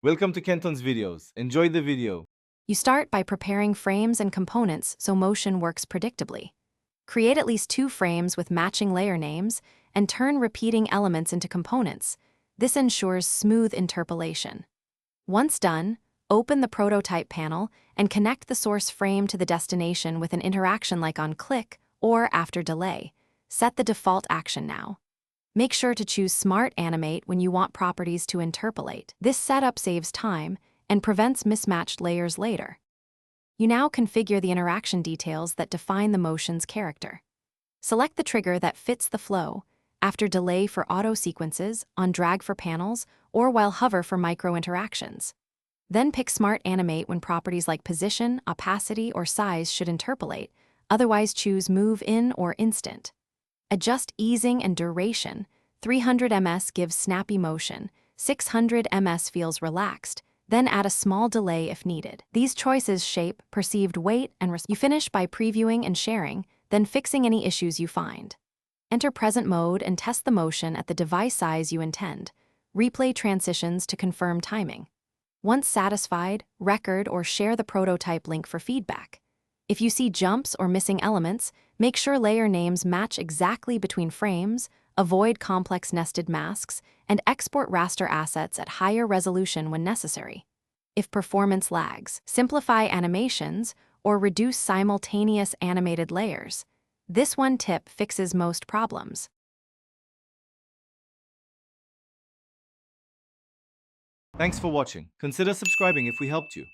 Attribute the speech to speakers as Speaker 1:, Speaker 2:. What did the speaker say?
Speaker 1: Welcome to Kenton's videos. Enjoy the video.
Speaker 2: You start by preparing frames and components so motion works predictably. Create at least 2 frames with matching layer names and turn repeating elements into components. This ensures smooth interpolation. Once done, open the prototype panel and connect the source frame to the destination with an interaction like on click or after delay. Set the default action now. Make sure to choose Smart Animate when you want properties to interpolate. This setup saves time and prevents mismatched layers later. You now configure the interaction details that define the motion's character. Select the trigger that fits the flow, after delay for auto sequences, on drag for panels, or while hover for micro interactions. Then pick Smart Animate when properties like position, opacity, or size should interpolate, otherwise choose Move In or Instant. Adjust easing and duration. 300 ms gives snappy motion, 600 ms feels relaxed, then add a small delay if needed. These choices shape perceived weight and You finish by previewing and sharing, then fixing any issues you find. Enter present mode and test the motion at the device size you intend. Replay transitions to confirm timing. Once satisfied, record or share the prototype link for feedback. If you see jumps or missing elements, make sure layer names match exactly between frames, avoid complex nested masks, and export raster assets at higher resolution when necessary. If performance lags, simplify animations or reduce simultaneous animated layers. This one tip fixes most problems.
Speaker 1: Thanks for watching. Consider subscribing if we helped you.